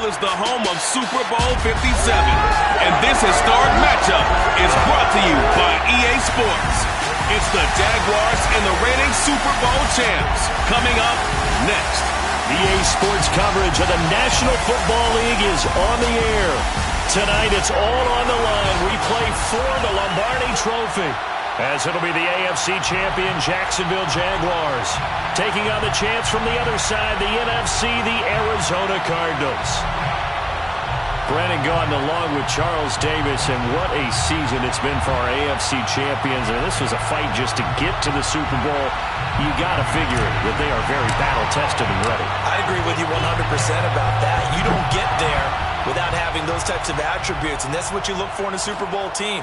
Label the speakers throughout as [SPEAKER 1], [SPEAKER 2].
[SPEAKER 1] World is the home of Super Bowl 57. And this historic matchup is brought to you by EA Sports. It's the Jaguars and the reigning Super Bowl champs. Coming up next.
[SPEAKER 2] EA Sports coverage of the National Football League is on the air. Tonight it's all on the line. We play for the Lombardi Trophy, as it'll be the AFC champion Jacksonville Jaguars taking on the chance from the other side, the NFC, the Arizona Cardinals. Brandon Gaudin along with Charles Davis, and what a season it's been for our AFC champions. And this was a fight just to get to the Super Bowl. You got to figure that they are very battle-tested and ready.
[SPEAKER 3] I agree with you 100% about that. You don't get there without having those types of attributes, and that's what you look for in a Super Bowl team.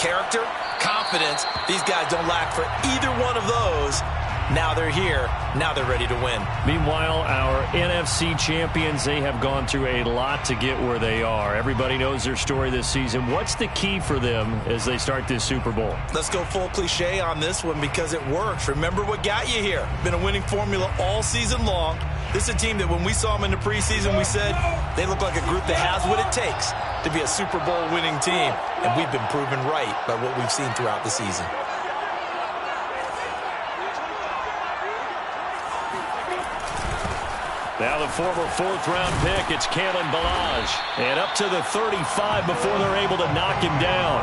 [SPEAKER 3] Character, confidence. These guys don't lack for either one of those. Now they're here. Now they're ready to win.
[SPEAKER 2] Meanwhile, our NFC champions, they have gone through a lot to get where they are. Everybody knows their story this season. What's the key for them as they start this Super Bowl?
[SPEAKER 3] Let's go full cliche on this one because it works. Remember what got you here. Been a winning formula all season long. This is a team that when we saw them in the preseason, we said they look like a group that has what it takes to be a Super Bowl winning team. And we've been proven right by what we've seen throughout the season.
[SPEAKER 2] Now the former fourth-round pick, it's Kalen Ballage. And up to the 35 before they're able to knock him down.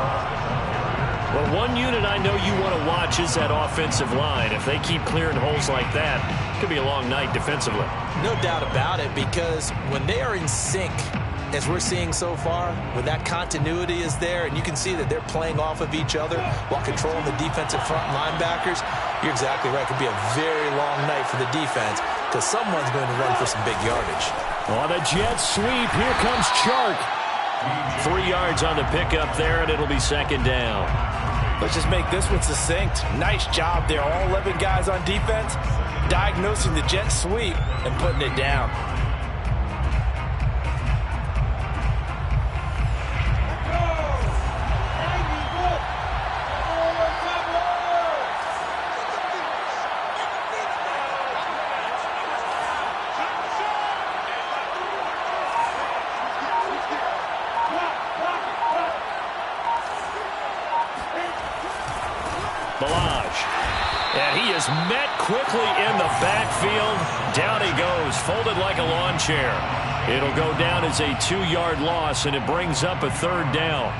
[SPEAKER 2] Well, one unit I know you want to watch is that offensive line. If they keep clearing holes like that, it could be a long night defensively.
[SPEAKER 3] No doubt about it, because when they are in sync, as we're seeing so far, when that continuity is there and you can see that they're playing off of each other while controlling the defensive front linebackers, you're exactly right. It could be a very long night for the defense because someone's going to run for some big yardage.
[SPEAKER 2] On a jet sweep, here comes Chark. 3 yards on the pickup there, and it'll be second down.
[SPEAKER 3] Let's just make this one succinct. Nice job there. All 11 guys on defense diagnosing the jet sweep and putting it down.
[SPEAKER 2] And he is met quickly in the backfield. Down he goes, folded like a lawn chair. It'll go down as a 2-yard loss, and it brings up a third down.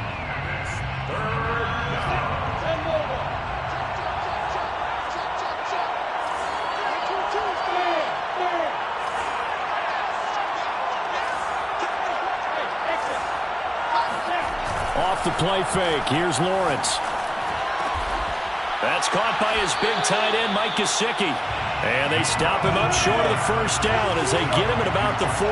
[SPEAKER 2] Off the play fake, here's Lawrence. That's caught by his big tight end, Mike Gesicki. And they stop him up short of the first down as they get him at about the 43.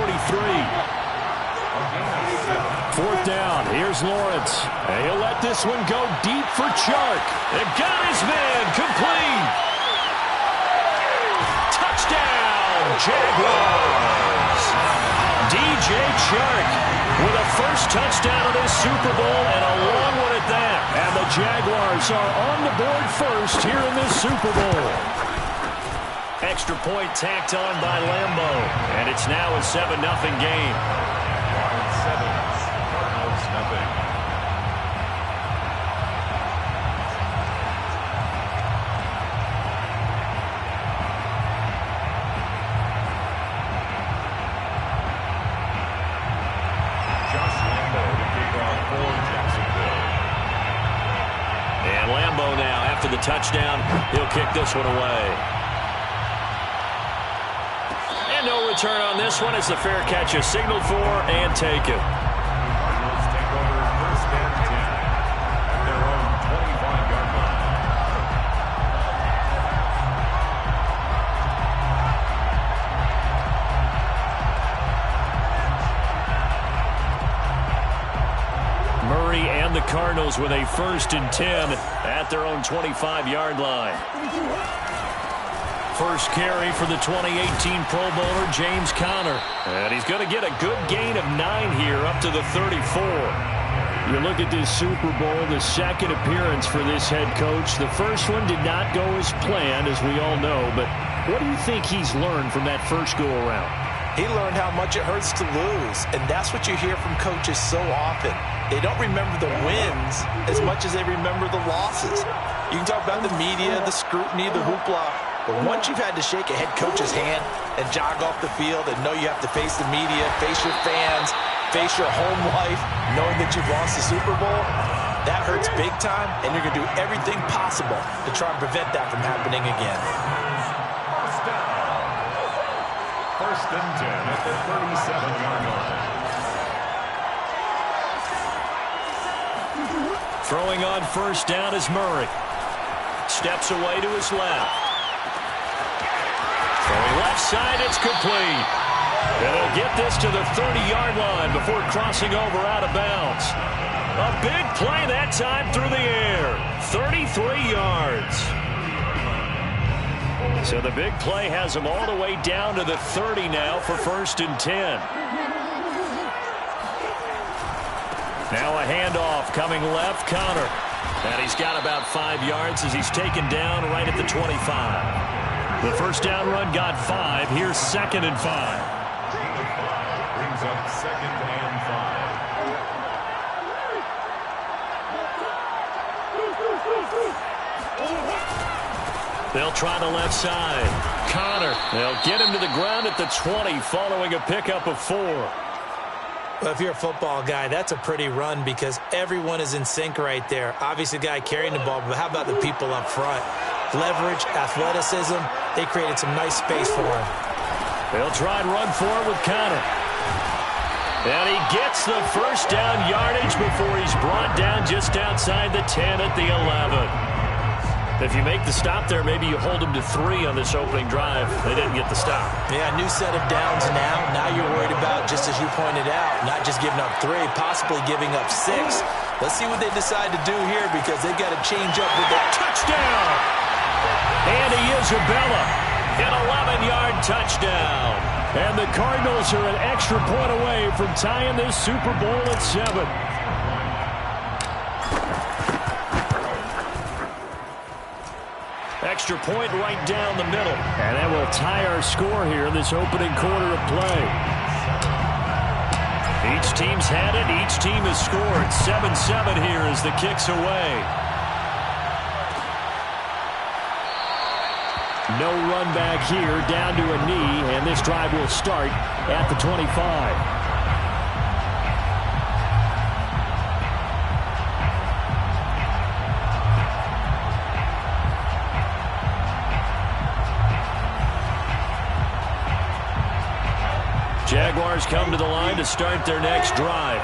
[SPEAKER 2] Fourth down, here's Lawrence. And he'll let this one go deep for Chark. They've got his man, complete. Touchdown, Jaguars. DJ Chark with a first touchdown of this Super Bowl, and a long one at that. And the Jaguars are on the board first here in this Super Bowl. Extra point tacked on by Lambo, and it's now a 7-0 game.
[SPEAKER 4] 7, Cardinals nothing.
[SPEAKER 2] Lambo now, after the touchdown, he'll kick this one away. And no return on this one as the fair catch is signaled for and taken.
[SPEAKER 4] Cardinals take over first and 10 at their own 25-yard line.
[SPEAKER 2] Murray and the Cardinals with a first and 10 at their own 25-yard line. First carry for the 2018 Pro Bowler, James Conner. And he's going to get a good gain of 9 here, up to the 34. You look at this Super Bowl, the second appearance for this head coach. The first one did not go as planned, as we all know. But what do you think he's learned from that first go-around?
[SPEAKER 3] He learned how much it hurts to lose, and that's what you hear from coaches so often. They don't remember the wins as much as they remember the losses. You can talk about the media, the scrutiny, the hoopla, but once you've had to shake a head coach's hand and jog off the field and know you have to face the media, face your fans, face your home life, knowing that you've lost the Super Bowl, that hurts big time, and you're going to do everything possible to try and prevent that from happening again.
[SPEAKER 4] First and 10 at the 37-yard line.
[SPEAKER 2] Throwing on first down is Murray. Steps away to his left. Throwing left side, it's complete. And he'll get this to the 30-yard line before crossing over out of bounds. A big play that time through the air. 33 yards. So the big play has him all the way down to the 30 now for first and 10. Now a handoff coming left, Connor. And he's got about 5 yards as he's taken down right at the 25. The first down run got 5. Here's second and 5.
[SPEAKER 4] Brings up second and 5.
[SPEAKER 2] They'll try the left side. Connor. They'll get him to the ground at the 20 following a pickup of 4.
[SPEAKER 3] Well, if you're a football guy, that's a pretty run because everyone is in sync right there. Obviously, the guy carrying the ball, but how about the people up front? Leverage, athleticism, they created some nice space for him.
[SPEAKER 2] They'll try and run forward with Connor. And he gets the first down yardage before he's brought down just outside the 10 at the 11. If you make the stop there, maybe you hold them to 3 on this opening drive. They didn't get the stop.
[SPEAKER 3] Yeah, new set of downs now. Now you're worried about, just as you pointed out, not just giving up 3, possibly giving up 6. Let's see what they decide to do here because they've got to change up with the touchdown.
[SPEAKER 2] Andy Isabella, an 11-yard touchdown. And the Cardinals are an extra point away from tying this Super Bowl at 7. Extra point right down the middle. And that will tie our score here in this opening quarter of play. Each team's had it. Each team has scored. 7-7 here as the kick's away. No run back here, down to a knee, and this drive will start at the 25. Jaguars come to the line to start their next drive.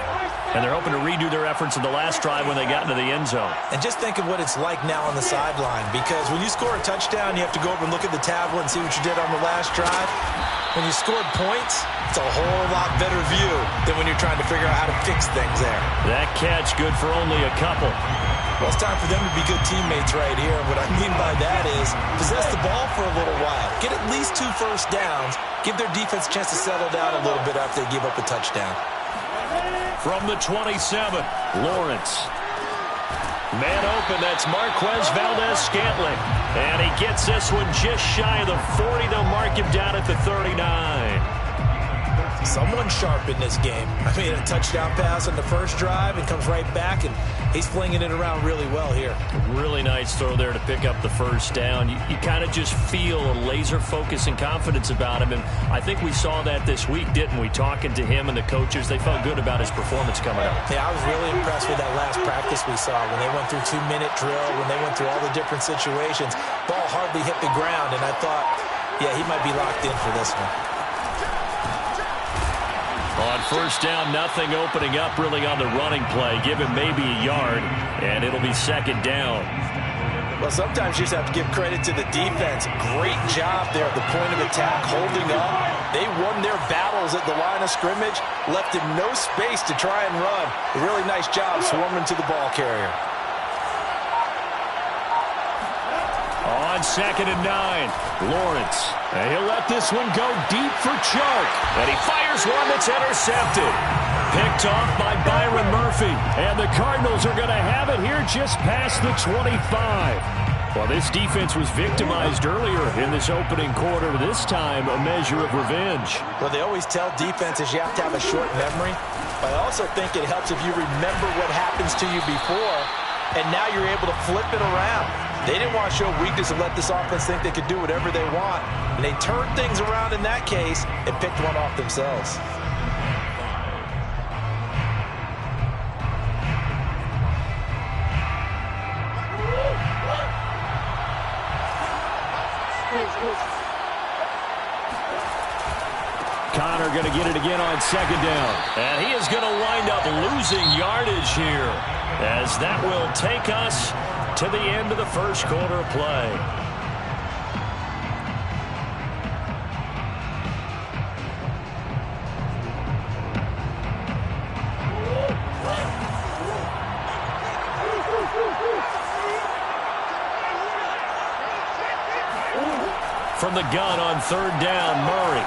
[SPEAKER 2] And they're hoping to redo their efforts in the last drive when they got into the end zone.
[SPEAKER 3] And just think of what it's like now on the sideline. Because when you score a touchdown, you have to go over and look at the tablet and see what you did on the last drive. When you scored points, it's a whole lot better view than when you're trying to figure out how to fix things there.
[SPEAKER 2] That catch good for only a couple.
[SPEAKER 3] Well, it's time for them to be good teammates right here. And what I mean by that is possess the ball for a little while. Get at least 2 first downs. Give their defense a chance to settle down a little bit after they give up a touchdown.
[SPEAKER 2] From the 27, Lawrence. Man open, that's Marquez Valdez-Scantling. And he gets this one just shy of the 40. They'll mark him down at the 39.
[SPEAKER 3] Someone sharp in this game. I mean, a touchdown pass on the first drive and comes right back, and he's flinging it around really well here.
[SPEAKER 2] Really nice throw there to pick up the first down. You kind of just feel a laser focus and confidence about him, and I think we saw that this week, didn't we? Talking to him and the coaches, they felt good about his performance coming up.
[SPEAKER 3] Yeah, I was really impressed with that last practice we saw when they went through 2-minute drill, when they went through all the different situations. Ball hardly hit the ground, and I thought, yeah, he might be locked in for this one.
[SPEAKER 2] On first down, nothing opening up really on the running play. Give him maybe a yard, and it'll be second down.
[SPEAKER 3] Well, sometimes you just have to give credit to the defense. Great job there at the point of attack, holding up. They won their battles at the line of scrimmage, left him no space to try and run. A really nice job swarming to the ball carrier.
[SPEAKER 2] On second and 9, Lawrence. And he'll let this one go deep for Chark. And he fires one that's intercepted. Picked off by Byron Murphy. And the Cardinals are going to have it here just past the 25. Well, this defense was victimized earlier in this opening quarter. This time, a measure of revenge.
[SPEAKER 3] Well, they always tell defenses you have to have a short memory. But I also think it helps if you remember what happens to you before, and now you're able to flip it around. They didn't want to show weakness and let this offense think they could do whatever they want. And they turned things around in that case and picked one off themselves.
[SPEAKER 2] Connor going to get it again on second down. And he is going to wind up losing yardage here, as that will take us to the end of the first quarter of play. From the gun on third down, Murray.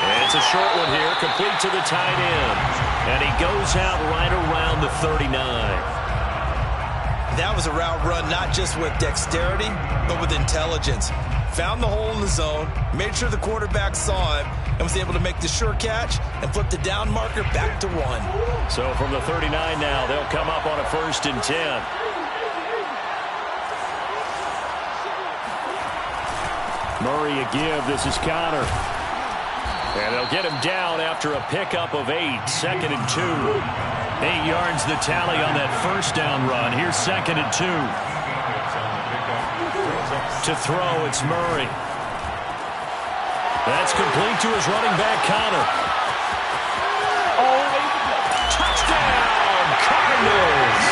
[SPEAKER 2] And it's a short one here, complete to the tight end. And he goes out right around the 39.
[SPEAKER 3] That was a route run not just with dexterity, but with intelligence. Found the hole in the zone, made sure the quarterback saw him, and was able to make the sure catch and flip the down marker back to 1.
[SPEAKER 2] So from the 39 now, they'll come up on a 1st and 10. Murray a give. This is Connor. And they'll get him down after a pickup of 8. 2nd and 2. 8 yards the tally on that first down run. Here's 2nd and 2. To throw, it's Murray. That's complete to his running back, Connor. Touchdown, Cardinals!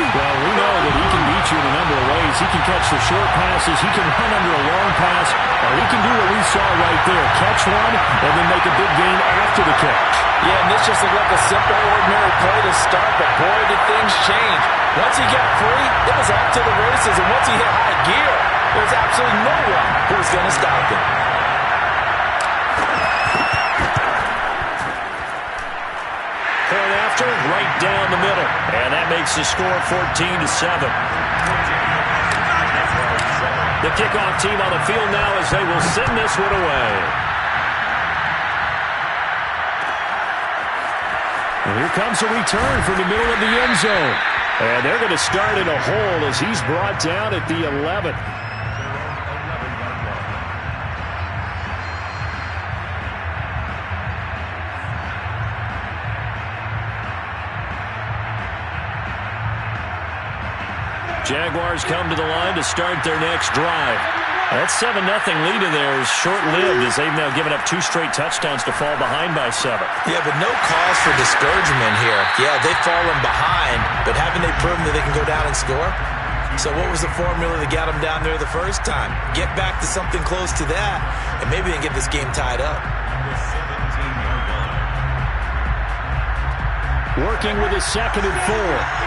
[SPEAKER 2] Well, we know that he can beat you in a number of ways. He can catch the short passes, he can run under a long pass, or he can do what we saw right there, catch one and then make a big gain after the catch.
[SPEAKER 3] Yeah, and this just looked like a simple, ordinary play to start, but boy, did things change. Once he got free, it was off to the races, and once he hit high gear, there was absolutely no one who was going to stop him.
[SPEAKER 2] Point after, right down the middle, and that makes the score 14-7. The kickoff team on the field now as they will send this one away. And here comes a return from the middle of the end zone. And they're going to start in a hole as he's brought down at the 11. Jaguars come to the line to start their next drive. That 7-0 lead in there is short-lived as they've now given up 2 straight touchdowns to fall behind by 7.
[SPEAKER 3] Yeah, but no cause for discouragement here. Yeah, they've fallen behind, but haven't they proven that they can go down and score? So what was the formula that got them down there the first time? Get back to something close to that, and maybe they can get this game tied up.
[SPEAKER 2] Working with a 2nd and 4.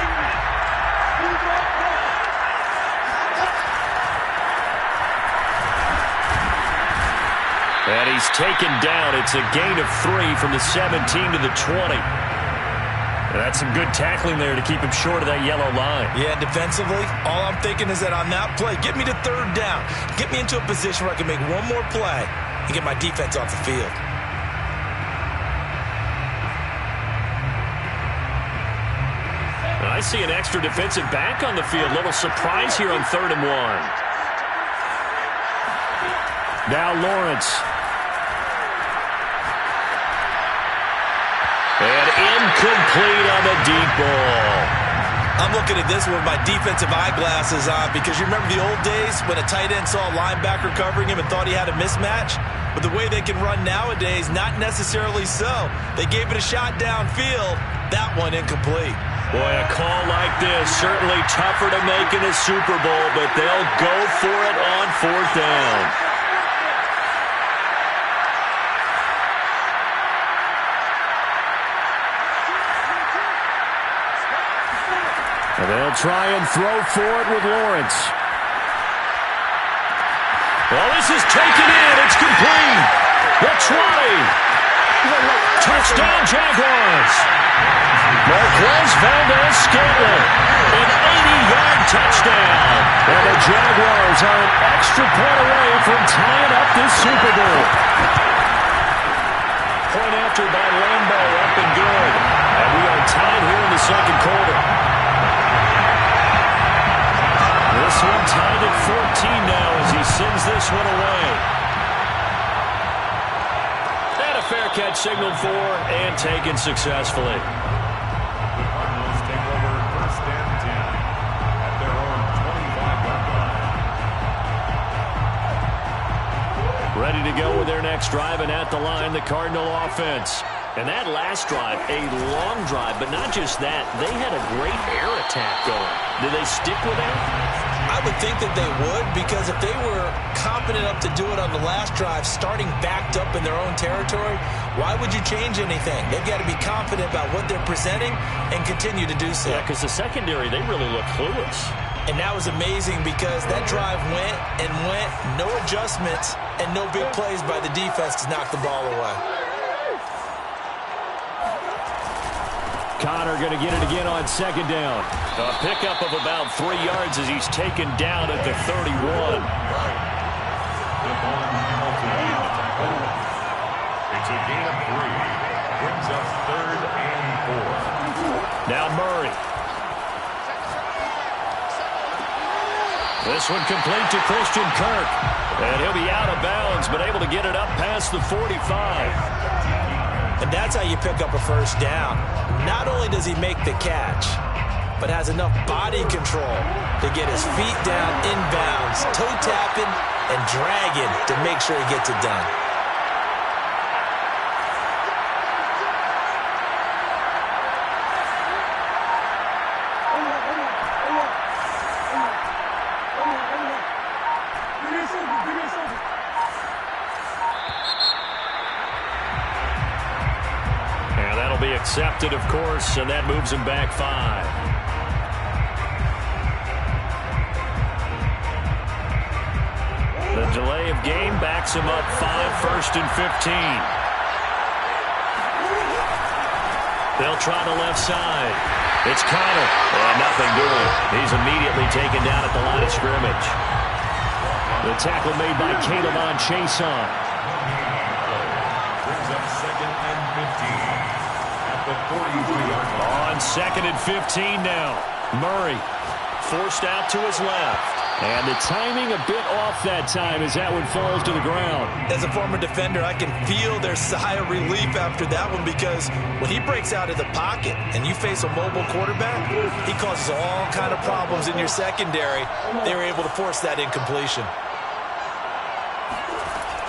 [SPEAKER 2] And he's taken down. It's a gain of 3 from the 17 to the 20. And that's some good tackling there to keep him short of that yellow line.
[SPEAKER 3] Yeah, defensively, all I'm thinking is that on that play, get me to third down. Get me into a position where I can make one more play and get my defense off the field.
[SPEAKER 2] And I see an extra defensive back on the field. Little surprise here on 3rd and 1. Now Lawrence. And incomplete on the deep ball.
[SPEAKER 3] I'm looking at this with my defensive eyeglasses on because you remember the old days when a tight end saw a linebacker covering him and thought he had a mismatch? But the way they can run nowadays, not necessarily so. They gave it a shot downfield. That one incomplete.
[SPEAKER 2] Boy, a call like this, certainly tougher to make in a Super Bowl, but they'll go for it on 4th down. And they'll try and throw for it with Lawrence. Well, this is taken in. It's complete. The 20. Touchdown, Jaguars. Marquez Valdez-Scantling. An 80-yard touchdown. And the Jaguars are an extra point away from tying up this Super Bowl. Point after by Lambo, up and good. And we are tied here in the second quarter. This one tied at 14 now as he sends this one away. And a fair catch signaled for and taken successfully.
[SPEAKER 4] The Cardinals take over first and 10 at their own 25-yard line.
[SPEAKER 2] Ready to go with their next drive, and at the line, the Cardinal offense. And that last drive, a long drive, but not just that. They had a great air attack going. Do they stick with that?
[SPEAKER 3] I would think that they would, because if they were confident enough to do it on the last drive, starting backed up in their own territory, why would you change anything? They've got to be confident about what they're presenting and continue to do so.
[SPEAKER 2] Yeah, because the secondary, they really look clueless.
[SPEAKER 3] And that was amazing because that drive went and went, no adjustments, and no big plays by the defense to knock the ball away.
[SPEAKER 2] Connor going to get it again on second down. A pickup of about 3 yards as he's taken down at the 31.
[SPEAKER 4] It's a gain of 3. Brings up 3rd and 4.
[SPEAKER 2] Now Murray. This one complete to Christian Kirk. And he'll be out of bounds, but able to get it up past the 45.
[SPEAKER 3] And that's how you pick up a first down. Not only does he make the catch, but has enough body control to get his feet down inbounds, toe tapping and dragging to make sure he gets it done.
[SPEAKER 2] Accepted, of course, and that moves him back 5. The delay of game backs him up 5, 1st and 15. They'll try the left side. It's Connor. And nothing doing. He's immediately taken down at the line of scrimmage. The tackle made by Caleb on Chason.
[SPEAKER 4] Brings up 2nd and 15.
[SPEAKER 2] On 2nd and 15 now. Murray forced out to his left. And the timing a bit off that time as that one falls to the ground.
[SPEAKER 3] As a former defender, I can feel their sigh of relief after that one, because when he breaks out of the pocket and you face a mobile quarterback, he causes all kind of problems in your secondary. They were able to force that incompletion.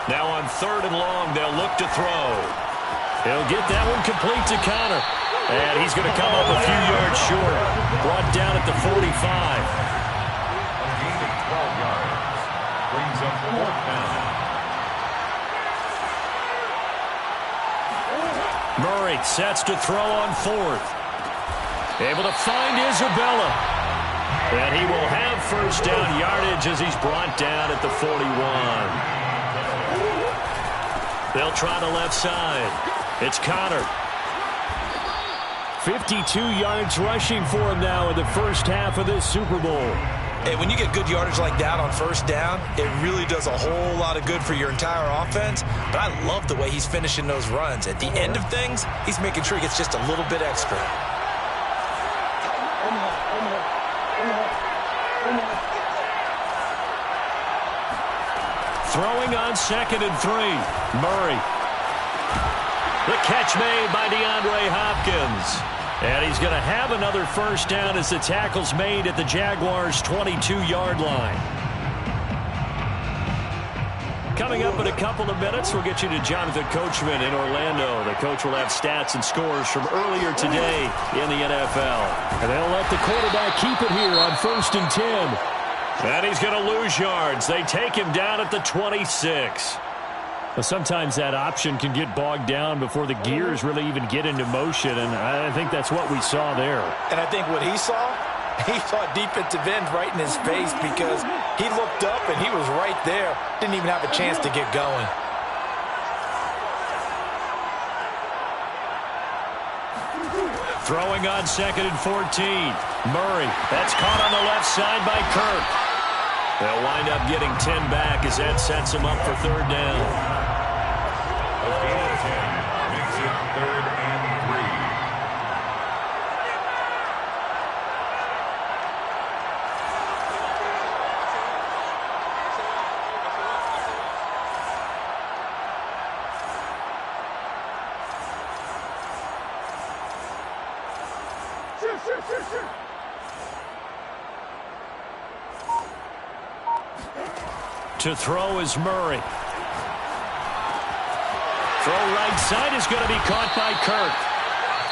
[SPEAKER 2] Now on 3rd and long, they'll look to throw. He'll get that one complete to Connor. And he's going to come up a few yards short. Brought down at the 45.
[SPEAKER 4] A gain of 12 yards. Brings up 4th down.
[SPEAKER 2] Murray sets to throw on 4th. Able to find Isabella. And he will have first down yardage as he's brought down at the 41. They'll try the left side. It's Connor. 52 yards rushing for him now in the first half of this Super Bowl.
[SPEAKER 3] And when you get good yardage like that on first down, it really does a whole lot of good for your entire offense. But I love the way he's finishing those runs. At the end of things, he's making sure he gets just a little bit extra.
[SPEAKER 2] Throwing on 2nd and 3. Murray. The catch made by DeAndre Hopkins. And he's going to have another first down as the tackle's made at the Jaguars' 22-yard line. Coming up in a couple of minutes, we'll get you to Jonathan Coachman in Orlando. The coach will have stats and scores from earlier today in the NFL.
[SPEAKER 5] And they'll let the quarterback keep it here on 1st and 10.
[SPEAKER 2] And he's going to lose yards. They take him down at the 26.
[SPEAKER 5] Well, sometimes that option can get bogged down before the gears really even get into motion, and I think that's what we saw there.
[SPEAKER 3] And I think what he saw defensive end right in his face, because he looked up and he was right there. Didn't even have a chance to get going.
[SPEAKER 2] Throwing on 2nd and 14. Murray. That's caught on the left side by Kirk. They'll wind up getting 10 back as that sets them up for third down.
[SPEAKER 4] A gain of 10 makes it 3rd and 3.
[SPEAKER 2] To throw is Murray. Throw right side is going to be caught by Kirk.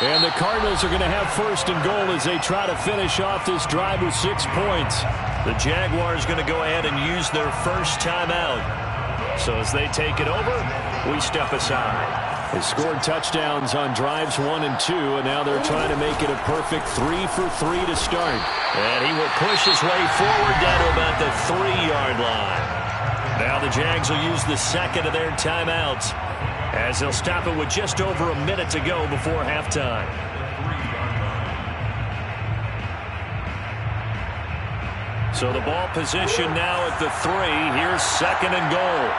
[SPEAKER 5] And the Cardinals are going to have 1st and goal as they try to finish off this drive with 6 points.
[SPEAKER 2] The Jaguars going to go ahead and use their first timeout. So as they take it over, we step aside.
[SPEAKER 5] They scored touchdowns on drives 1 and 2, and now they're trying to make it a perfect 3 for 3 to start.
[SPEAKER 2] And he will push his way forward down to about the 3-yard line. Now the Jags will use the second of their timeouts as they'll stop it with just over a minute to go before halftime. So the ball position now at the 3. Here's 2nd and goal.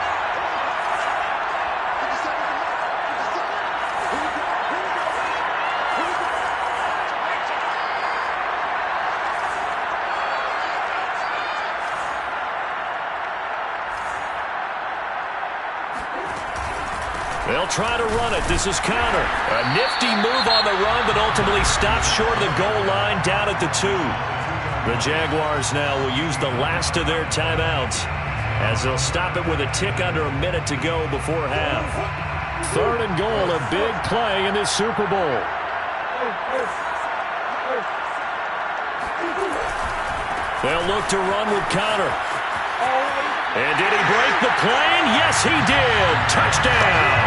[SPEAKER 2] They'll try to run it. This is Conner. A nifty move on the run, but ultimately stops short of the goal line down at the 2. The Jaguars now will use the last of their timeouts as they'll stop it with a tick under a minute to go before half.
[SPEAKER 5] 3rd and goal, a big play in this Super Bowl.
[SPEAKER 2] They'll look to run with Conner. And did he break the plane? Yes, he did. Touchdown.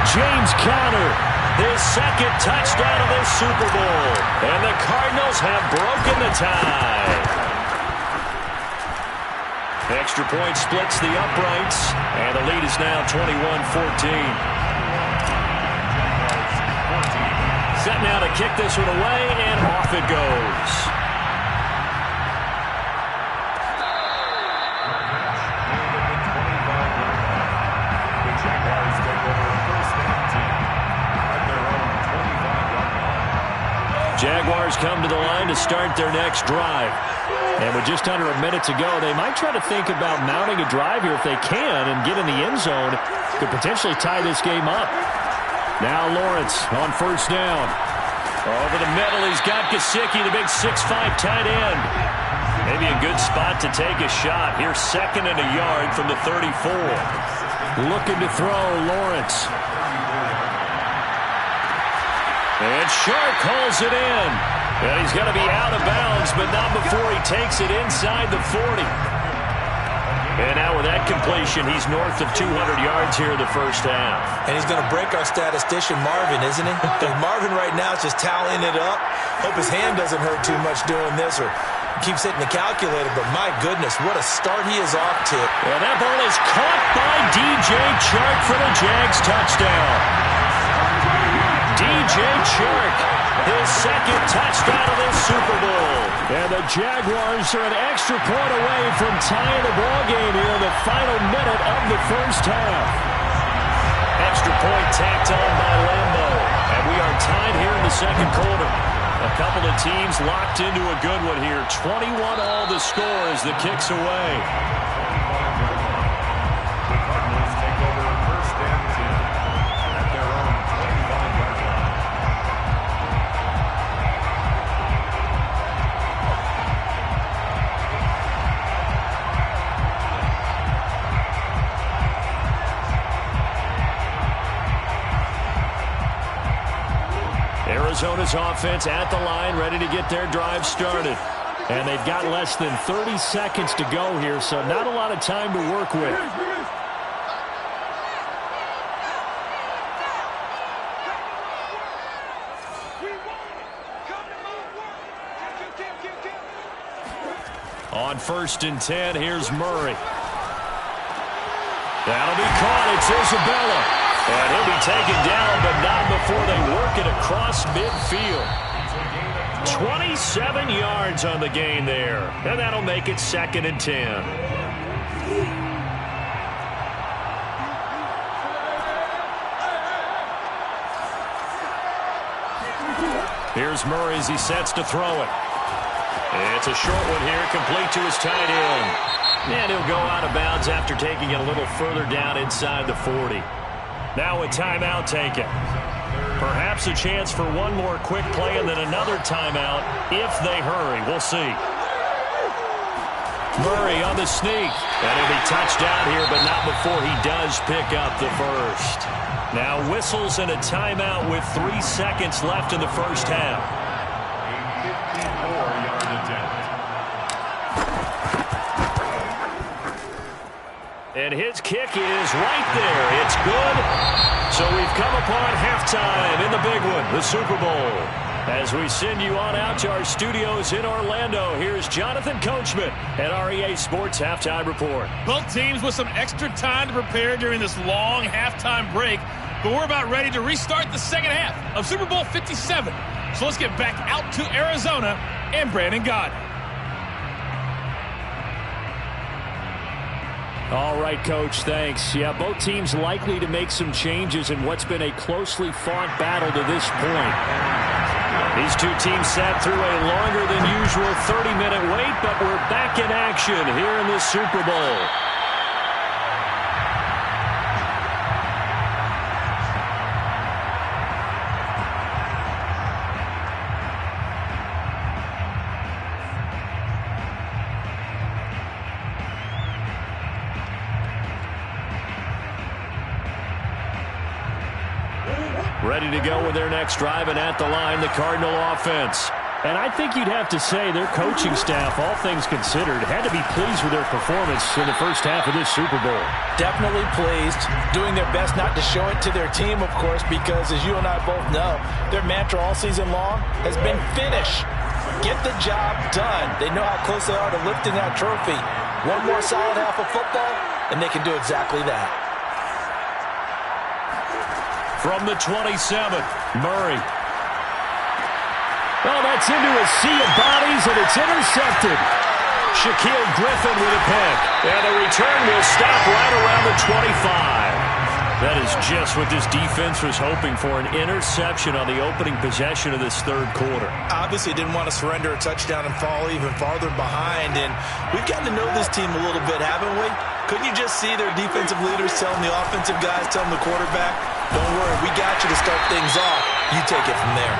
[SPEAKER 2] James Conner, his 2nd touchdown of this Super Bowl. And the Cardinals have broken the tie. Extra point splits the uprights, and the lead is now 21-14. Set now to kick this one away, and off it goes. Jaguars come to the line to start their next drive.
[SPEAKER 5] And with just under a minute to go, they might try to think about mounting a drive here if they can and get in the end zone to potentially tie this game up. Now Lawrence on 1st down.
[SPEAKER 2] Over the middle, he's got Gesicki, the big 6'5" tight end. Maybe a good spot to take a shot. Here's 2nd and a yard from the 34.
[SPEAKER 5] Looking to throw, Lawrence.
[SPEAKER 2] And Shark hauls it in. And he's going to be out of bounds, but not before he takes it inside the 40. And now with that completion, he's north of 200 yards here in the first half.
[SPEAKER 3] And he's going to break our statistician, Marvin, isn't he? Marvin right now is just tallying it up. Hope his hand doesn't hurt too much doing this or keeps hitting the calculator. But my goodness, what a start he is off to.
[SPEAKER 2] And that ball is caught by DJ Chark for the Jags touchdown. DJ Chark, his 2nd touchdown of this Super Bowl.
[SPEAKER 5] And the Jaguars are an extra point away from tying the ball game here in the final minute of the first half.
[SPEAKER 2] Extra point tacked on by Lambo. And we are tied here in the 2nd quarter. A couple of teams locked into a good one here. 21 all the score as the kick's away.
[SPEAKER 4] The Cardinals take over 1st and 10 at their own 25-yard line.
[SPEAKER 2] Arizona's offense at the line, ready to get their drive started.
[SPEAKER 5] And they've got less than 30 seconds to go here, so not a lot of time to work with.
[SPEAKER 2] On 1st and 10, here's Murray. That'll be caught. It's Isabella. And he'll be taken down, but not before they work it across midfield. 27 yards on the gain there. And that'll make it 2nd and 10. Here's Murray as he sets to throw it. It's a short one here, complete to his tight end. And he'll go out of bounds after taking it a little further down inside the 40. Now a timeout taken. Perhaps a chance for one more quick play and then another timeout if they hurry. We'll see. Murray on the sneak. And he'll be touched out here, but not before he does pick up the first. Now whistles and a timeout with 3 seconds left in the first half.
[SPEAKER 4] A 54-yard attempt.
[SPEAKER 2] And his kick is right there. It's good. So we've come upon halftime in the big one, the Super Bowl. As we send you on out to our studios in Orlando, here's Jonathan Coachman at our EA Sports Halftime Report.
[SPEAKER 6] Both teams with some extra time to prepare during this long halftime break, but we're about ready to restart the second half of Super Bowl 57. So let's get back out to Arizona and Brandon Gaudin.
[SPEAKER 5] All right, Coach, thanks. Yeah, both teams likely to make some changes in what's been a closely fought battle to this point.
[SPEAKER 2] These two teams sat through a longer than usual 30-minute wait, but we're back in action here in the Super Bowl. Ready to go with their next drive, and at the line, the Cardinal offense.
[SPEAKER 5] And I think you'd have to say their coaching staff, all things considered, had to be pleased with their performance in the first half of this Super Bowl.
[SPEAKER 3] Definitely pleased, doing their best not to show it to their team, of course, because as you and I both know, their mantra all season long has been finish. Get the job done. They know how close they are to lifting that trophy. One more solid half of football, and they can do exactly that.
[SPEAKER 2] From the 27, Murray.
[SPEAKER 5] Oh, that's into a sea of bodies, and it's intercepted.
[SPEAKER 2] Shaquille Griffin with a pick. And the return will stop right around the 25. That is just what this defense was hoping for, an interception on the opening possession of this third quarter.
[SPEAKER 3] Obviously didn't want to surrender a touchdown and fall even farther behind, and we've gotten to know this team a little bit, haven't we? Couldn't you just see their defensive leaders telling the offensive guys, telling the quarterback, don't worry, we got you to start things off. You take it from there.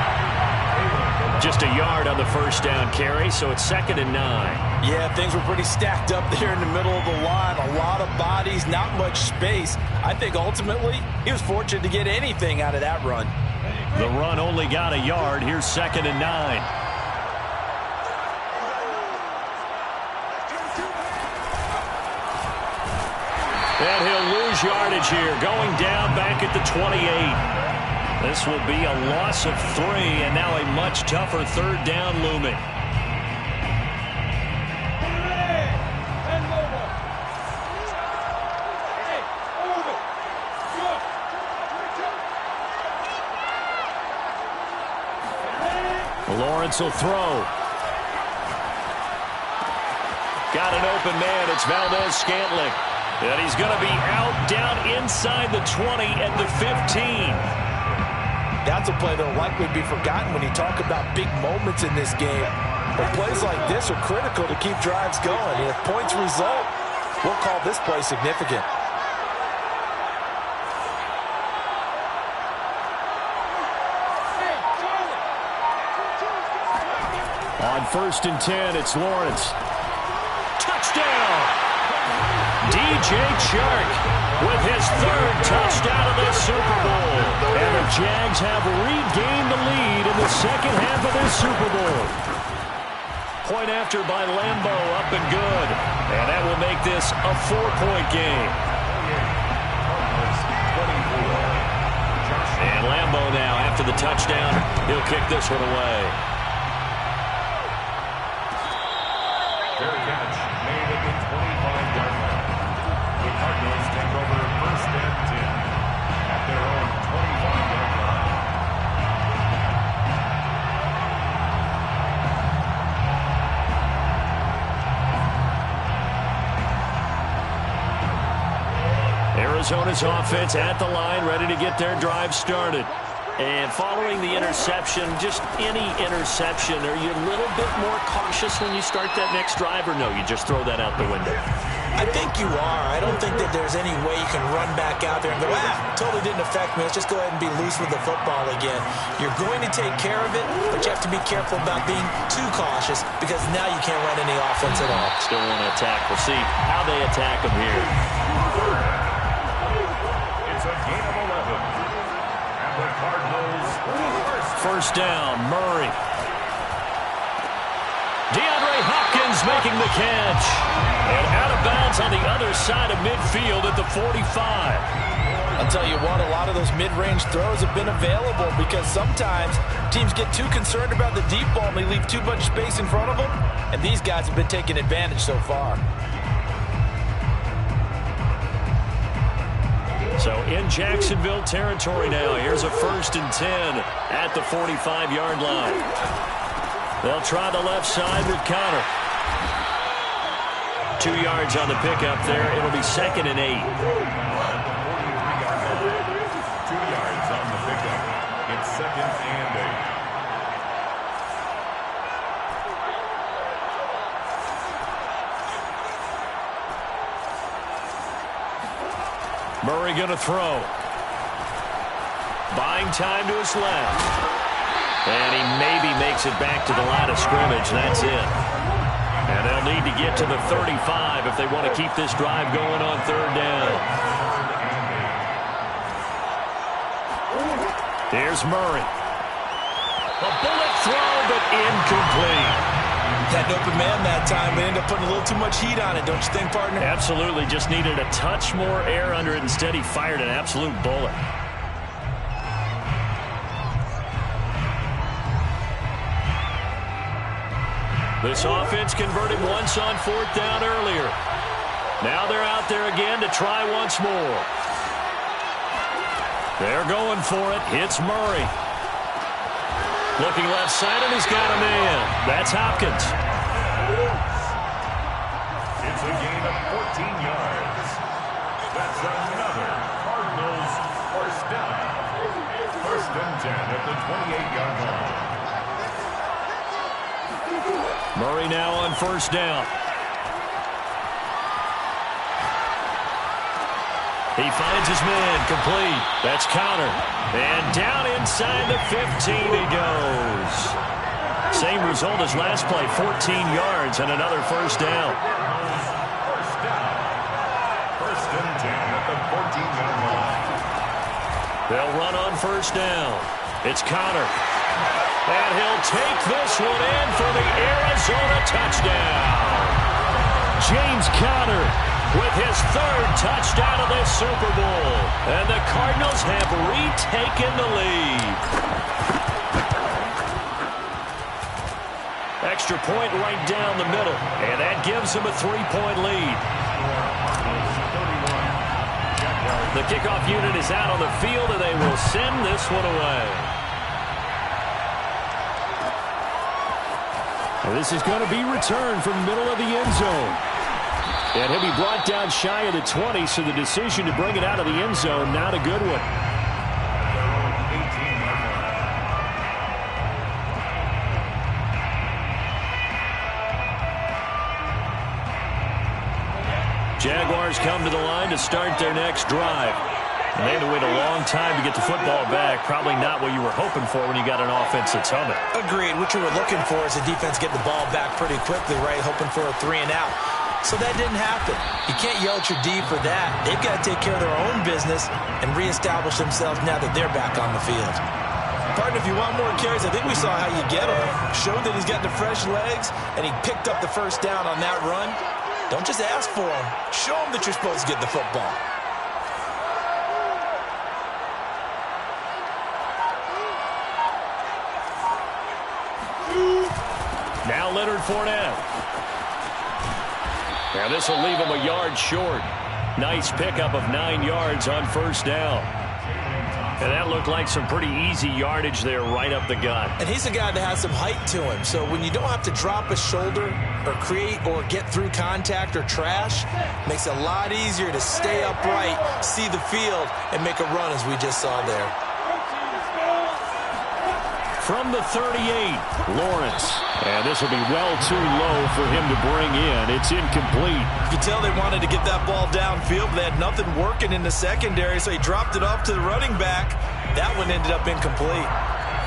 [SPEAKER 2] Just a yard on the first down carry, so it's 2nd and 9.
[SPEAKER 3] Yeah, things were pretty stacked up there in the middle of the line. A lot of bodies, not much space. I think ultimately he was fortunate to get anything out of that run.
[SPEAKER 2] The run only got a yard. Here's 2nd and 9. And he'll lose yardage here, going down back at the 28. This will be a loss of 3, and now a much tougher third down looming. Lawrence will throw. Got an open man. It's Valdez-Scantling. And he's going to be out down inside the 20 at the 15.
[SPEAKER 3] That's a play that will likely be forgotten when you talk about big moments in this game. But plays like this are critical to keep drives going. And if points result, we'll call this play significant.
[SPEAKER 5] On 1st and 10, it's Lawrence.
[SPEAKER 2] Touchdown! DJ Chark with his 3rd touchdown of this Super Bowl.
[SPEAKER 5] And the Jags have regained the lead in the second half of this Super Bowl.
[SPEAKER 2] Point after by Lambo, up and good. And that will make this a 4-point game. And Lambo now, after the touchdown, he'll kick this one away.
[SPEAKER 4] Their catch made at the 25-yard line. The Cardinals take over 1st and 10 at their own 25-yard line.
[SPEAKER 5] Arizona's offense at the line, ready to get their drive started.
[SPEAKER 2] And following the interception, just any interception, are you a little bit more cautious when you start that next drive, or no, you just throw that out the window?
[SPEAKER 3] I think you are. I don't think that there's any way you can run back out there and go, totally didn't affect me. Let's just go ahead and be loose with the football again. You're going to take care of it, but you have to be careful about being too cautious because now you can't run any offense at all.
[SPEAKER 2] Still want to attack. We'll see how they attack them here.
[SPEAKER 4] It's a game of 11. And the Cardinals
[SPEAKER 5] First down, Murray. DeAndre Hopkins making the catch. And out of bounds on the other side of midfield at the 45.
[SPEAKER 3] I'll tell you what, a lot of those mid-range throws have been available because sometimes teams get too concerned about the deep ball and they leave too much space in front of them. And these guys have been taking advantage so far.
[SPEAKER 5] So in Jacksonville territory now. Here's a 1st and 10 at the 45-yard line. They'll try the left side with Connor. 2 yards on the pickup there. It'll be 2nd and 8.
[SPEAKER 4] 2 yards on the pickup. It's 2nd and
[SPEAKER 5] 8. Murray going to throw. Buying time to his left. And he maybe makes it back to the line of scrimmage, and that's it. And they'll need to get to the 35 if they want to keep this drive going on 3rd down. Here's Murray. A bullet throw, but incomplete.
[SPEAKER 3] Had an open man that time, but ended up putting a little too much heat on it, don't you think, partner?
[SPEAKER 5] Absolutely. Just needed a touch more air under it. Instead, he fired an absolute bullet. This offense converted once on 4th down earlier. Now they're out there again to try once more. They're going for it. Hits Murray. Looking left side, and he's got a man. That's Hopkins.
[SPEAKER 4] It's a gain of 14 yards. That's another Cardinals first down. 1st and 10 at the 28-yard line.
[SPEAKER 5] Murray now on 1st down. He finds his man, complete. That's Connor. And down inside the 15 he goes. Same result as last play, 14 yards and another 1st down.
[SPEAKER 4] First down. 1st and 10 at the 14-yard line.
[SPEAKER 5] They'll run on 1st down. It's Connor. And he'll take this one in for the Arizona touchdown. James Conner with his 3rd touchdown of this Super Bowl. And the Cardinals have retaken the lead. Extra point right down the middle. And that gives them a 3-point lead. The kickoff unit is out on the field, and they will send this one away. And this is going to be returned from the middle of the end zone. And he'll be brought down shy of the 20, so the decision to bring it out of the end zone, not a good one. Jaguars come to the line to start their next drive. And they had to wait a long time to get the football back. Probably not what you were hoping for when you got an offense that's humming.
[SPEAKER 3] Agreed. What you were looking for is the defense get the ball back pretty quickly, right? Hoping for a 3 and out. So that didn't happen. You can't yell at your D for that. They've got to take care of their own business and reestablish themselves now that they're back on the field. Partner, if you want more carries, I think we saw how you get them. Showed that he's got the fresh legs, and he picked up the 1st down on that run. Don't just ask for them. Show them that you're supposed to get the football.
[SPEAKER 5] Now Leonard Fournette. Now this will leave him a yard short. Nice pickup of 9 yards on 1st down.
[SPEAKER 2] And that looked like some pretty easy yardage there right up the gut.
[SPEAKER 3] And he's a guy that has some height to him. So when you don't have to drop a shoulder or create or get through contact or trash, makes it a lot easier to stay upright, see the field, and make a run as we just saw there.
[SPEAKER 2] From the 38, Lawrence. And this will be well too low for him to bring in. It's incomplete.
[SPEAKER 3] You can tell they wanted to get that ball downfield, but they had nothing working in the secondary, so he dropped it off to the running back. That one ended up incomplete.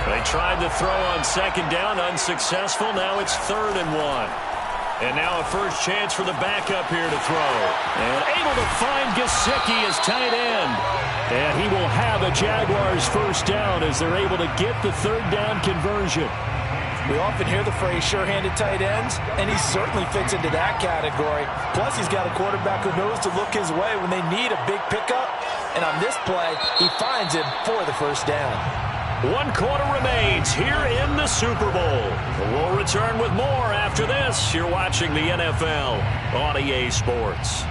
[SPEAKER 2] They tried to throw on second down, unsuccessful. Now it's 3rd and 1. And now a first chance for the backup here to throw. And able to find Gesicki as tight end. And he will have a Jaguars first down as they're able to get the 3rd down conversion.
[SPEAKER 3] We often hear the phrase sure-handed tight ends, and he certainly fits into that category. Plus, he's got a quarterback who knows to look his way when they need a big pickup. And on this play, he finds him for the first down.
[SPEAKER 2] 1 quarter remains here in the Super Bowl. We'll return with more after this. You're watching the NFL on EA Sports.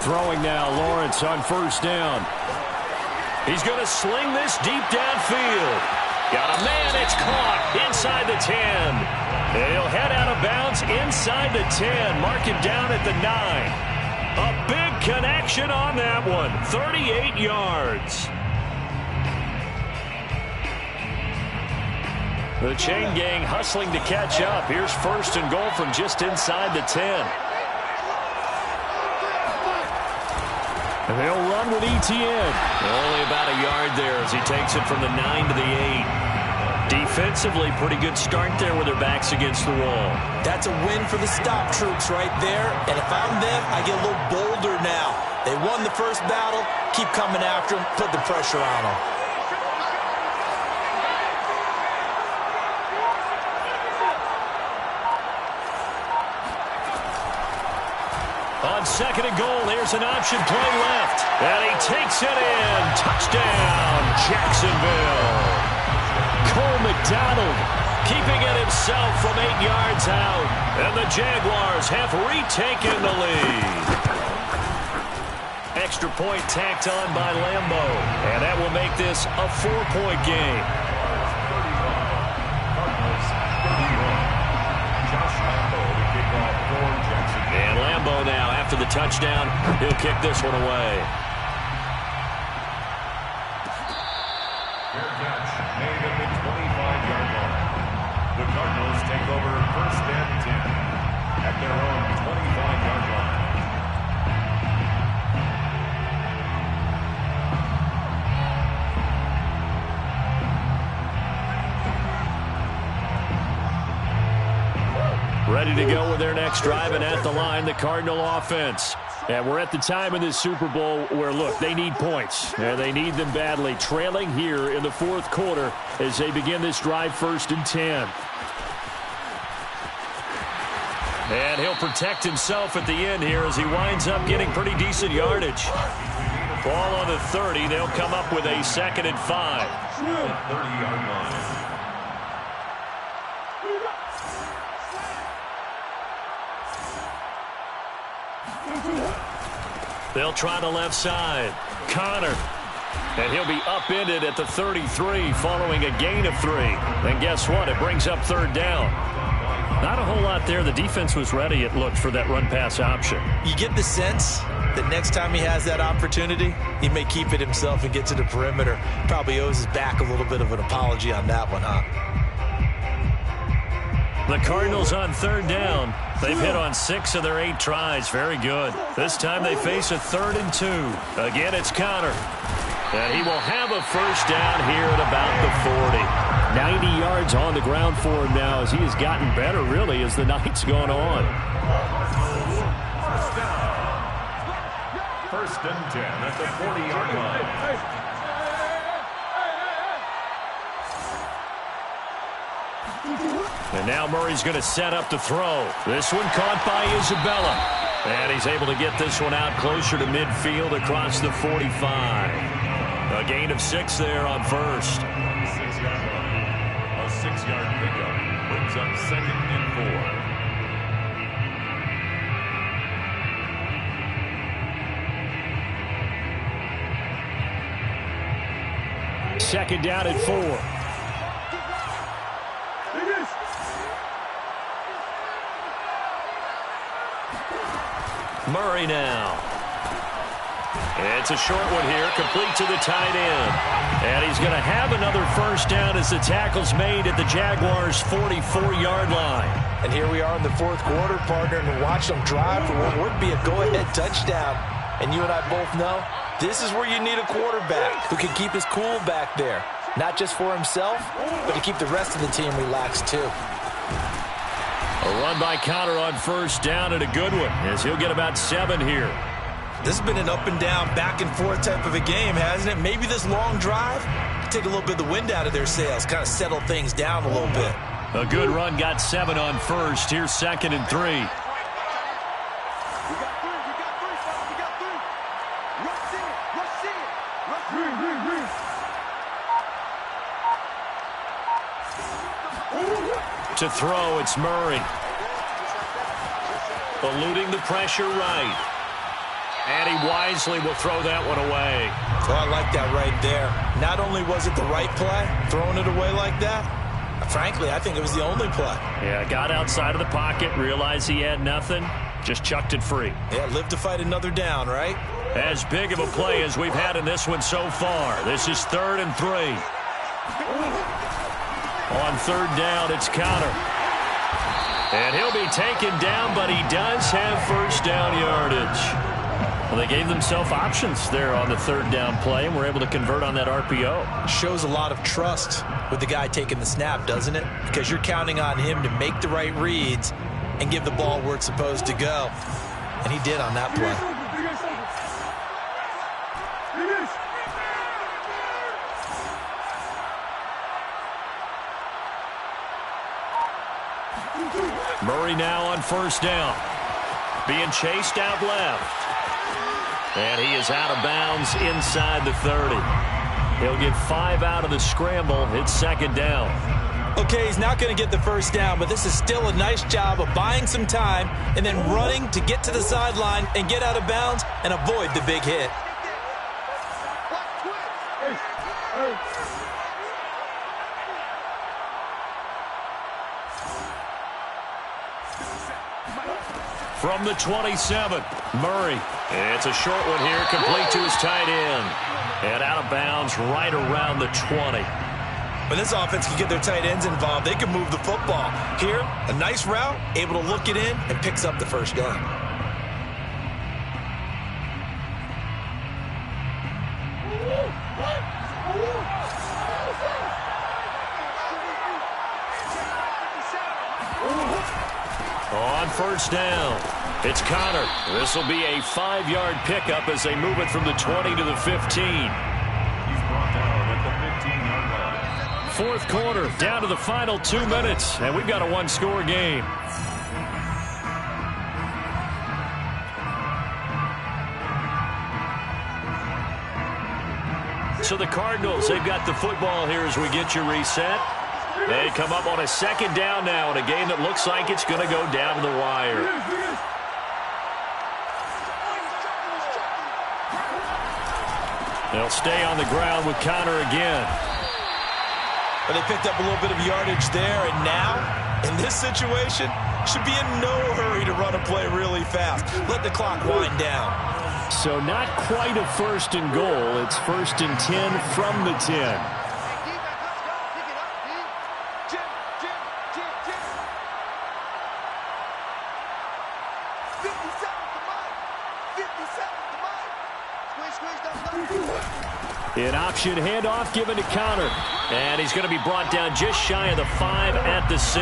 [SPEAKER 2] Throwing now, Lawrence on first down. He's going to sling this deep downfield. Got a man, it's caught inside the 10. He'll head out of bounds inside the 10. Mark him down at the 9. A big connection on that one. 38 yards. The chain gang hustling to catch up. Here's 1st and goal from just inside the 10. And they'll run with Etienne. Only about a yard there as he takes it from the 9 to the 8. Defensively, pretty good start there with their backs against the wall.
[SPEAKER 3] That's a win for the stop troops right there. And if I'm them, I get a little bolder now. They won the first battle. Keep coming after them. Put the pressure on them.
[SPEAKER 2] On 2nd and goal, here's an option play left. And he takes it in. Touchdown, Jacksonville. Cole McDonald keeping it himself from 8 yards out. And the Jaguars have retaken the lead. Extra point tacked on by Lambo. And that will make this a 4-point game. And Lambo now, after the touchdown, he'll kick this one away.
[SPEAKER 4] Fair catch made at the 25-yard line. The Cardinals take over 1st and 10 at their own 25-yard line.
[SPEAKER 2] Ready to go with their next drive, and at the line, the Cardinal offense. And we're at the time in this Super Bowl where, look, they need points. And they need them badly. Trailing here in the 4th quarter as they begin this drive 1st and 10. And he'll protect himself at the end here as he winds up getting pretty decent yardage. Ball on the 30. They'll come up with a 2nd and 5.
[SPEAKER 4] 30-yard line.
[SPEAKER 2] They'll try the left side. Connor. And he'll be upended at the 33 following a gain of 3. And guess what? It brings up 3rd down. Not a whole lot there. The defense was ready, it looked, for that run-pass option.
[SPEAKER 3] You get the sense that next time he has that opportunity, he may keep it himself and get to the perimeter. Probably owes his back a little bit of an apology on that one, huh?
[SPEAKER 2] The Cardinals on 3rd down. They've hit on 6 of their 8 tries. Very good. This time they face a 3rd and 2. Again, it's Connor. And he will have a first down here at about the 40. 90 yards on the ground for him now as he has gotten better, really, as the night's gone on.
[SPEAKER 4] 1st and 10 at the 40-yard line.
[SPEAKER 2] And now Murray's going to set up to throw. This one caught by Isabella. And he's able to get this one out closer to midfield across the 45. A gain of 6 there on first.
[SPEAKER 4] 6-yard line. A 6-yard pickup brings up 2nd and 4.
[SPEAKER 2] Second down at 4. Murray now. It's a short one here, complete to the tight end. And he's going to have another first down as the tackle's made at the Jaguars' 44-yard line.
[SPEAKER 3] And here we are in the fourth quarter, partner, and watch them drive for what would be a go-ahead touchdown. And you and I both know this is where you need a quarterback who can keep his cool back there. Not just for himself, but to keep the rest of the team relaxed too.
[SPEAKER 2] A run by Connor on first down, and a good one, as he'll get about 7 here.
[SPEAKER 3] This has been an up and down, back and forth type of a game, hasn't it? Maybe this long drive take a little bit of the wind out of their sails, kind of settle things down a little bit.
[SPEAKER 2] A good run, got 7 on first. Here's 2nd and 3. To throw, it's Murray. Eluding the pressure right. And he wisely will throw that one away.
[SPEAKER 3] Oh, I like that right there. Not only was it the right play, throwing it away like that, frankly, I think it was the only play.
[SPEAKER 2] Yeah, got outside of the pocket, realized he had nothing, just chucked it free.
[SPEAKER 3] Yeah, live to fight another down, right?
[SPEAKER 2] As big of a play as we've had in this one so far. This is 3rd and 3. On 3rd down, it's Connor. And he'll be taken down, but he does have first down yardage. Well, they gave themselves options there on the 3rd down play, and were able to convert on that RPO.
[SPEAKER 3] Shows a lot of trust with the guy taking the snap, doesn't it? Because you're counting on him to make the right reads and give the ball where it's supposed to go. And he did on that play.
[SPEAKER 2] Murray now on first down. Being chased out left. And he is out of bounds inside the 30. He'll get 5 out of the scramble. It's 2nd down.
[SPEAKER 3] Okay, he's not going to get the first down, but this is still a nice job of buying some time and then running to get to the sideline and get out of bounds and avoid the big hit.
[SPEAKER 2] From the 27, Murray. It's a short one here, complete to his tight end. And out of bounds right around the 20.
[SPEAKER 3] When this offense can get their tight ends involved, they can move the football. Here, a nice route, able to look it in, and picks up the first down.
[SPEAKER 2] On first down, it's Connor. This will be a 5-yard pickup as they move it from the 20 to the 15.
[SPEAKER 4] He's brought down at the 15-yard line.
[SPEAKER 2] 4th quarter, down to the final 2 minutes, and we've got a 1-score game. So the Cardinals, they've got the football here as we get you reset. They come up on a 2nd down now in a game that looks like it's going to go down to the wire. They'll stay on the ground with Connor again.
[SPEAKER 3] But they picked up a little bit of yardage there, and now, in this situation, should be in no hurry to run a play really fast. Let the clock wind down.
[SPEAKER 2] So not quite a 1st and goal. It's 1st and 10 from the 10. An option handoff given to Connor. And he's going to be brought down just shy of the 5 at the 6.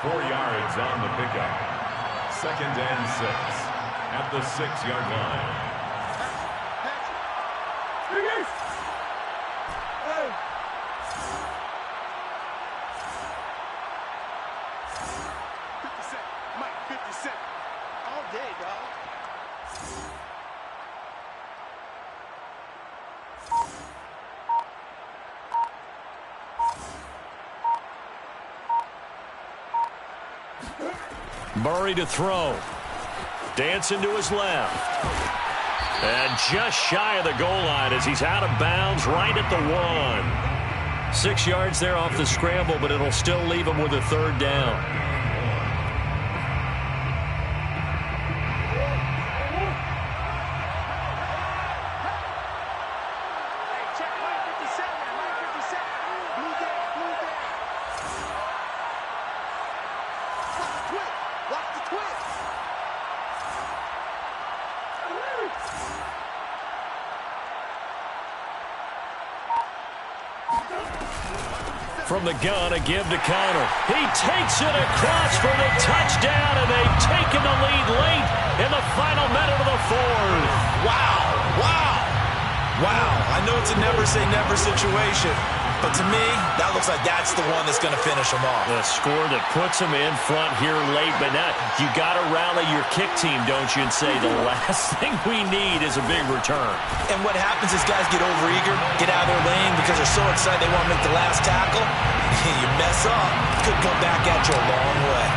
[SPEAKER 4] 4 yards on the pickup. 2nd and 6 at the 6-yard line. Mike, 50 Cent. All day, dog.
[SPEAKER 2] Murray to throw. Dancing to his left. And just shy of the goal line as he's out of bounds right at the 1. 6 yards there off the scramble, but it'll still leave him with a third down. From the gun, a give to Connor. He takes it across for the touchdown, and they've taken the lead late in the final minute of the 4th.
[SPEAKER 3] Wow, wow, wow. I know it's a never-say-never situation, but to me, that looks like that's the one that's going to finish them off.
[SPEAKER 2] The score that puts them in front here late, but now you got to rally your kick team, don't you, and say the last thing we need is a big return.
[SPEAKER 3] And what happens is guys get overeager, get out of their lane because they're so excited they want to make the last tackle. You mess up, could come back at you a long way.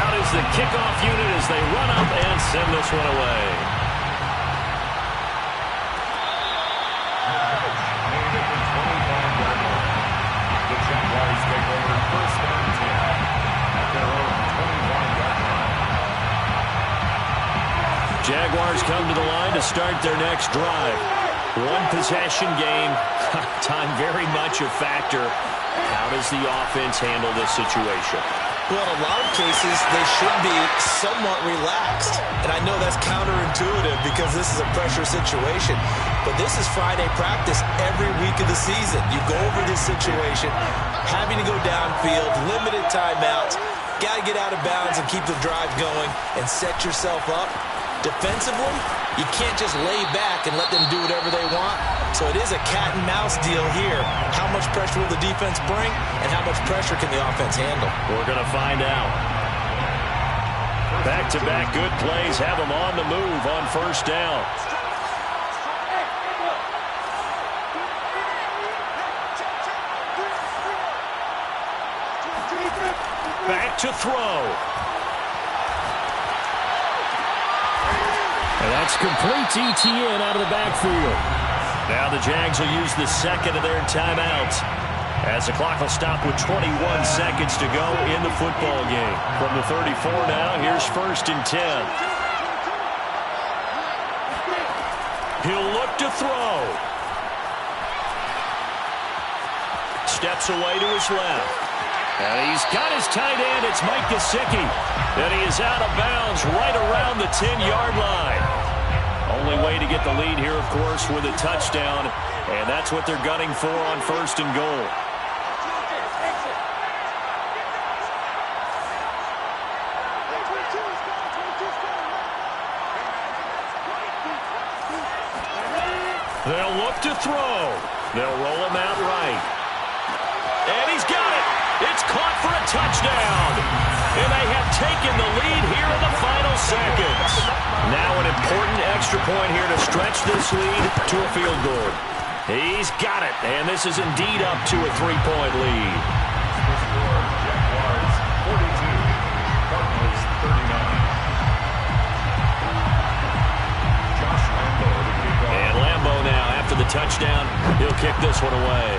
[SPEAKER 2] Out is the kickoff unit as they run up and send this one away.
[SPEAKER 4] The Jaguars take over first and 10 at their own 21-yard line.
[SPEAKER 2] Jaguars come to the line to start their next drive. One possession game, time very much a factor. How does the offense handle this situation?
[SPEAKER 3] Well, in a lot of cases, they should be somewhat relaxed. And I know that's counterintuitive because this is a pressure situation. But this is Friday practice every week of the season. You go over this situation, having to go downfield, limited timeouts, got to get out of bounds and keep the drive going and set yourself up. Defensively, you can't just lay back and let them do whatever they want. So it is a cat and mouse deal here. How much pressure will the defense bring, and how much pressure can the offense handle?
[SPEAKER 2] We're going to find out. Back-to-back good plays have them on the move on first down. Back to throw. And that's complete to ETN out of the backfield. Now the Jags will use the second of their timeouts as the clock will stop with 21 seconds to go in the football game. From the 34 now, here's first and 10. He'll look to throw. Steps away to his left. And he's got his tight end. It's Mike Gesicki. And he is out of bounds right around the 10-yard line. Only way to get the lead here, of course, with a touchdown. And that's what they're gunning for on first and goal. They'll look to throw. They'll roll him out right. And he's got it. It's caught for a touchdown. And they have taken the lead here in the final seconds. Now an important extra point here to stretch this lead to a field goal. He's got it. And this is indeed up to a 3-point lead.
[SPEAKER 4] The score, Jaguars 42, Cardinals 39. Josh Lambo to kick off.
[SPEAKER 2] And Lambo now, after the touchdown, he'll kick this one away.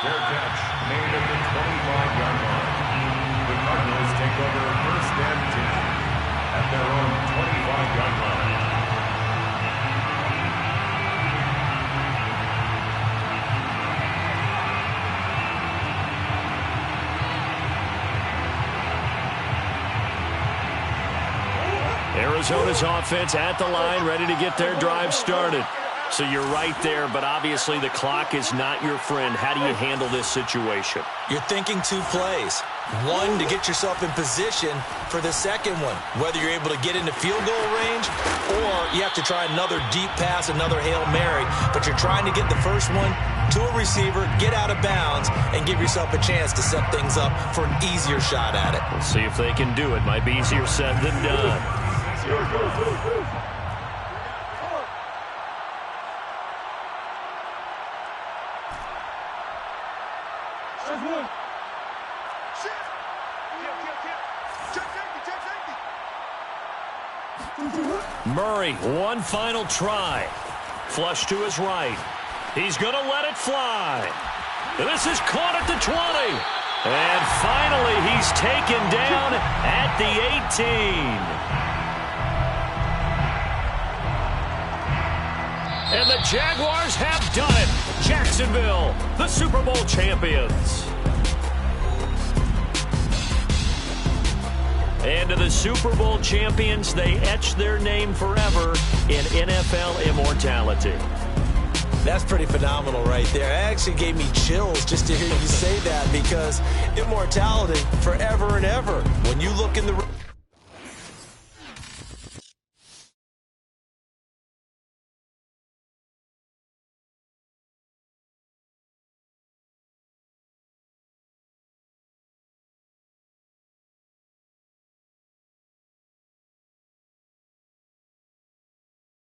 [SPEAKER 4] Their catch made at the 25-yard line. The Cardinals take over first and 10 at their own 25-yard line.
[SPEAKER 2] Arizona's offense at the line, ready to get their drive started. So you're right there, but obviously the clock is not your friend. How do you handle this situation?
[SPEAKER 3] You're thinking 2 plays. One, to get yourself in position for the second one, whether you're able to get into field goal range or you have to try another deep pass, another Hail Mary, but you're trying to get the first one to a receiver, get out of bounds, and give yourself a chance to set things up for an easier shot at it.
[SPEAKER 2] We'll see if they can do it. Might be easier said than done. Murray, one final try. Flush to his right. He's going to let it fly. This is caught at the 20. And finally, he's taken down at the 18. And the Jaguars have done it. Jacksonville, the Super Bowl champions. And to the Super Bowl champions, they etch their name forever in NFL immortality.
[SPEAKER 3] That's pretty phenomenal right there. It actually gave me chills just to hear you say that, because immortality forever and ever. When you look in the